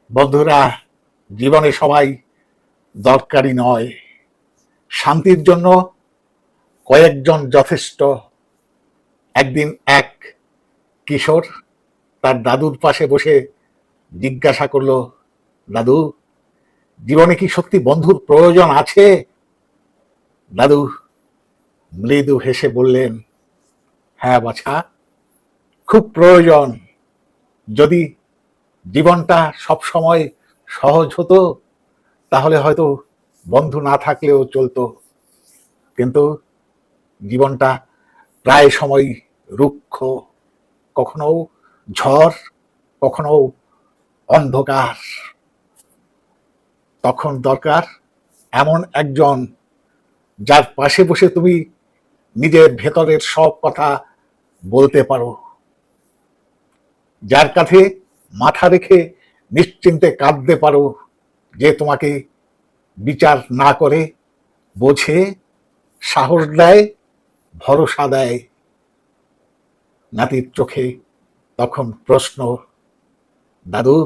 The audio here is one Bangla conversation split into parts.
বন্ধুরা, জীবনে সবাই দরকারি নয়। শান্তির জন্য কয়েকজন যথেষ্ট। একদিন এক কিশোর তার দাদুর পাশে বসে জিজ্ঞাসা করলো, দাদু, জীবনে কি সত্যি বন্ধুর প্রয়োজন আছে? দাদু মৃদু হেসে বললেন, হ্যাঁ বাছা, খুব প্রয়োজন। যদি জীবনটা সবসময় সহজ হতো তাহলে হয়তো বন্ধু না থাকলেও চলতো, কিন্তু জীবনটা প্রায় সময় রুক্ষ, কখনো ঝড়, কখনো অন্ধকার। তখন দরকার এমন একজন যার পাশে বসে তুমি নিজের ভেতরের সব কথা বলতে পারো, যার কাছে মাথা রেখে নিশ্চিন্তে কাঁদতে পারো, যে তোমাকে বিচার না করে, বোঝে, সাহস দেয়, ভরসা দেয়। নাতির চোখে তখন প্রশ্ন, দাদু,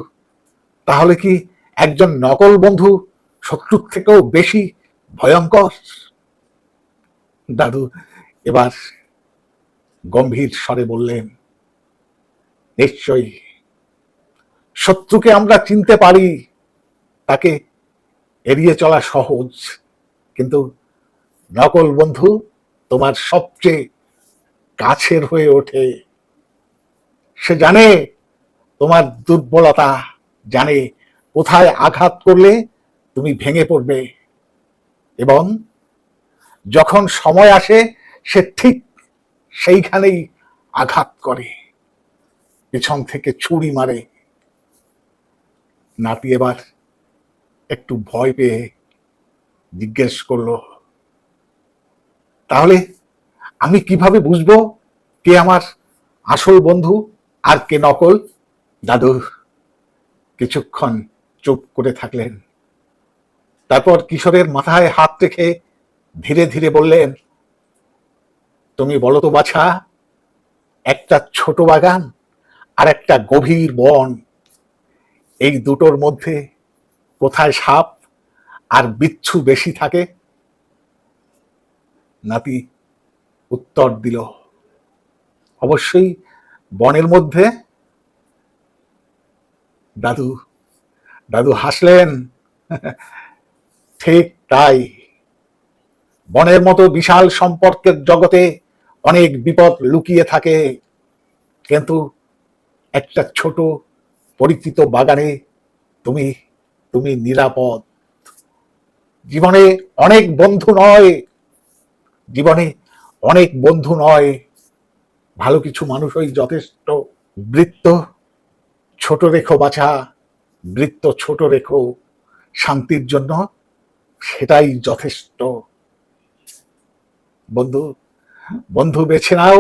তাহলে কি একজন নকল বন্ধু শত্রুর থেকেও বেশি ভয়ঙ্কর? দাদু এবার গম্ভীর স্বরে বললেন, নিশ্চয়ই। শত্রুকে আমরা চিনতে পারি, তাকে এড়িয়ে চলা সহজ, কিন্তু নকল বন্ধু তোমার সবচেয়ে কাছের হয়ে ওঠে। সে জানে তোমার দুর্বলতা, জানে কোথায় আঘাত করলে তুমি ভেঙে পড়বে, এবং যখন সময় আসে সে ঠিক সেইখানেই আঘাত করে, পিছন থেকে ছুরি মারে। নাতি এবার একটু ভয় পেয়ে জিজ্ঞেস করলো, তাহলে আমি কিভাবে বুঝবো কে আমার আসল বন্ধু আর কে নকল? দাদু কিছুক্ষণ চুপ করে থাকলেন, তারপর কিশোরের মাথায় হাত রেখে ধীরে ধীরে বললেন, তুমি বলো তো বাছা, একটা ছোট বাগান আর একটা গভীর বন, এই দুটোর মধ্যে কোথায় সাপ আর বিচ্ছু বেশি থাকে? নাতি উত্তর দিল, অবশ্যই বনের মধ্যে। দাদু দাদু হাসলেন, ঠিক তাই। বনের মতো বিশাল সম্পর্কের জগতে অনেক বিপদ লুকিয়ে থাকে, কিন্তু একটা ছোট পরিচিত বাগানে তুমি তুমি নিরাপদ। জীবনে অনেক বন্ধু নয়, জীবনে অনেক বন্ধু নয়, ভালো কিছু মানুষই যথেষ্ট। বৃত্ত ছোট রেখো বাছা, বৃত্ত ছোট রেখো, শান্তির জন্য সেটাই যথেষ্ট। বন্ধু বন্ধু বেছে নাও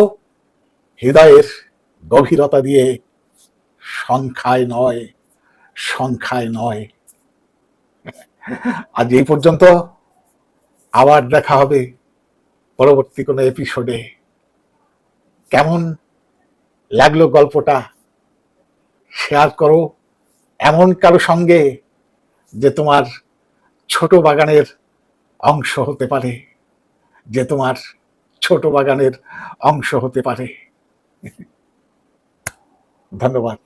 হৃদয়ের গভীরতা দিয়ে, সংখ্যায় নয়, সংখ্যায় নয়। আজ এই পর্যন্ত, আবার দেখা হবে পরবর্তী কোনো এপিসোডে। কেমন লাগলো গল্পটা শেয়ার করো এমন কারো সঙ্গে যে তোমার ছোট বাগানের অংশ হতে পারে, যে তোমার ছোট বাগানের অংশ হতে পারে। ধন্যবাদ।